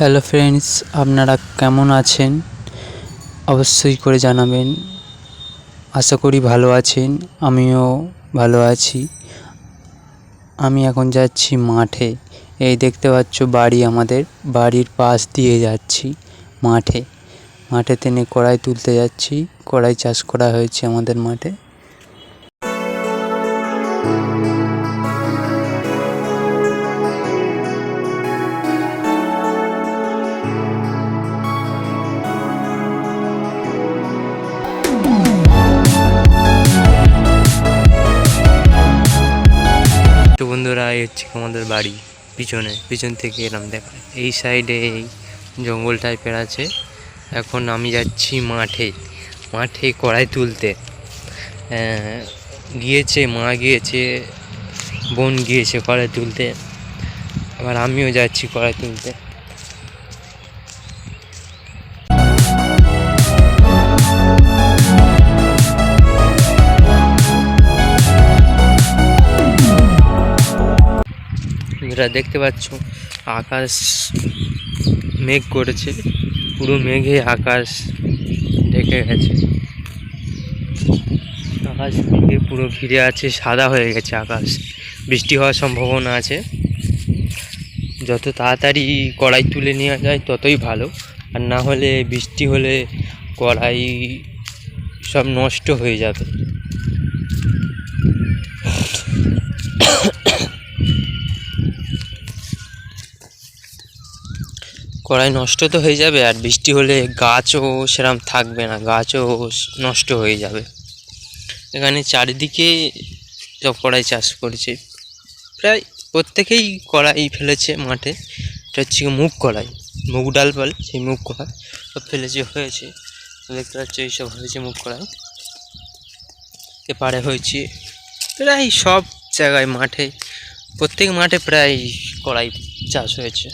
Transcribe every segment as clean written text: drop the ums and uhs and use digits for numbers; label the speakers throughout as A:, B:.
A: Hello friends, আপনারা কেমন আছেন? অবশ্যই করে জানাবেন। আশা করি ভালো আছেন, আমিও ভালো আছি। আমি এখন যাচ্ছি মাঠে। এই দেখতে পাচ্ছ বাড়ি, আমাদের বাড়ির পাশ দিয়ে যাচ্ছি মাঠেতে কড়াই তুলতে যাচ্ছি। কড়াই চাষ করা হয়েছে আমাদের মাঠে। তো বন্ধুরা, এই হচ্ছে আমাদের বাড়ি। পিছন থেকে এরম দেখায়। এই সাইডে এই জঙ্গল টাইপের আছে। এখন আমি যাচ্ছি মাঠে কড়াই তুলতে। মা গিয়েছে, বোন গিয়েছে কড়াই তুলতে। আবার আমিও যাচ্ছি কড়াই তুলতে। যেটা দেখতে পাচ্ছ, আকাশ মেঘ করেছে, পুরো মেঘে আকাশ ঢেকে গেছে। আকাশ মেঘে পুরো ঘিরে আছে, সাদা হয়ে গেছে আকাশ। বৃষ্টি হওয়ার সম্ভাবনা আছে। যত তাড়াতাড়ি কড়াই তুলে নেওয়া যায় ততই ভালো, আর না হলে বৃষ্টি হলে কড়াই সব নষ্ট হয়ে যাবে। কড়াই নষ্ট তো হয়ে যাবে, আর বৃষ্টি হলে গাছও সেরকম থাকবে না, গাছও নষ্ট হয়ে যাবে। এখানে চারিদিকে সব কড়াই চাষ করেছে, প্রায় প্রত্যেকেই কড়াই ফেলেছে মাঠে। এটা হচ্ছে মুগ ডাল বলে, সেই মুগ কড়াই সব ফেলেছে, হয়েছে। দেখতে পাচ্ছ এইসব হয়েছে মুগ কড়াই। এপারে হয়েছে প্রায় সব জায়গায়, প্রত্যেক মাঠে প্রায় কড়াই চাষ হয়েছে।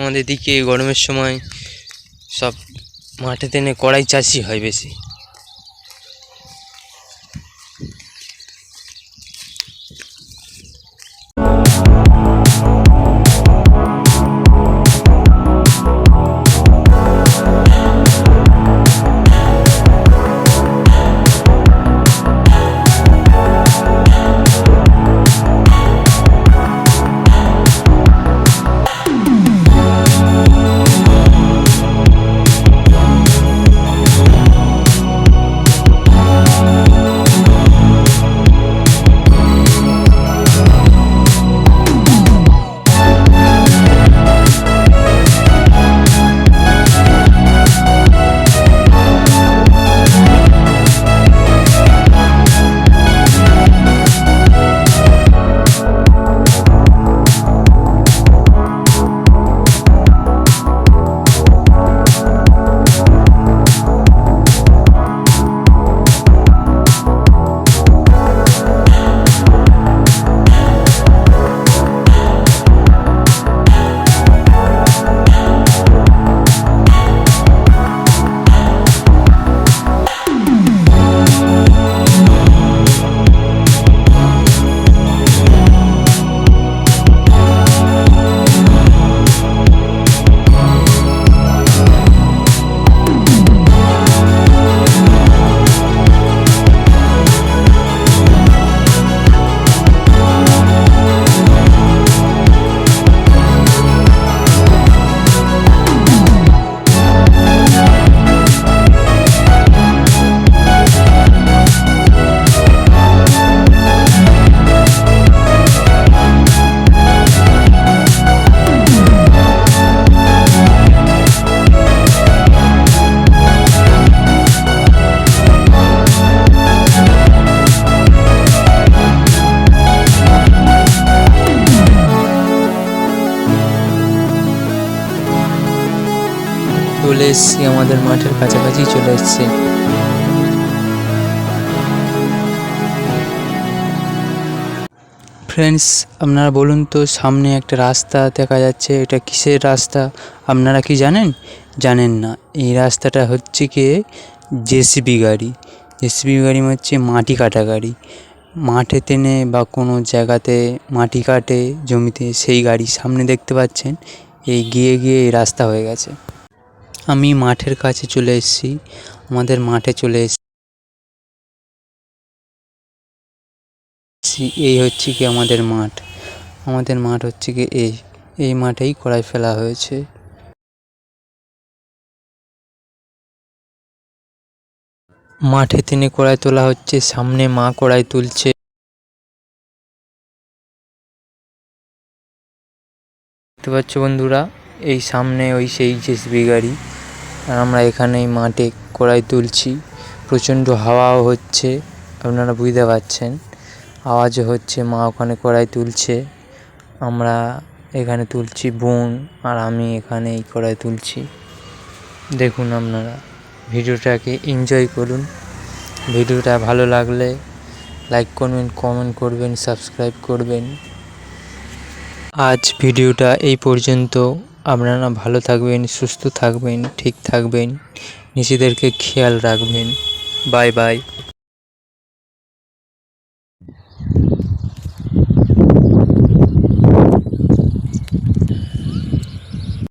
A: আমাদের দিকে গরমের সময় সব মাঠেতে কড়াই চাষই হয় বেশি। চলে এসছি, আমাদের মাঠের কাছাকাছি চলে এসছি। ফ্রেন্ডস, আপনারা বলুন তো, সামনে একটা রাস্তা দেখা যাচ্ছে, এটা কিসের রাস্তা আপনারা কি জানেন? জানেন না। এই রাস্তাটা হচ্ছে কি জেসিবি গাড়ি হচ্ছে মাটি কাটা গাড়ি। মাঠে বা কোনো জায়গাতে মাটি কাটে জমিতে, সেই গাড়ি সামনে দেখতে পাচ্ছেন। এই গিয়ে গিয়ে এই রাস্তা হয়ে গেছে। আমি মাঠের কাছে চলে এসেছি, আমাদের মাঠে চলে এসেছি। এই হচ্ছে কি আমাদের মাঠ, আমাদের মাঠ হচ্ছে কি এই মাঠেই কড়াই ফেলা হয়েছে। মাঠে তিনি কড়াই তোলা হচ্ছে, সামনে মা কড়াই তুলছে। দেখতে পাচ্ছ বন্ধুরা, এই সামনে ওই সেই জেসিবি গাড়ি, আর আমরা এখানে এই মাঠে কড়াই তুলছি। প্রচণ্ড হাওয়াও হচ্ছে, আপনারা বুঝতে পারছেন, আওয়াজও হচ্ছে। মা ওখানে কড়াই তুলছে, আমরা এখানে তুলছি, বোন আর আমি এখানে এই কড়াই তুলছি। দেখুন আপনারা ভিডিওটাকে এনজয় করুন। ভিডিওটা ভালো লাগলে লাইক করবেন, কমেন্ট করবেন, সাবস্ক্রাইব করবেন। আজ ভিডিওটা এই পর্যন্ত। আপনারা ভালো থাকবেন, সুস্থ থাকবেন, ঠিক থাকবেন, নিজেদেরকে খেয়াল রাখবেন। Bye bye.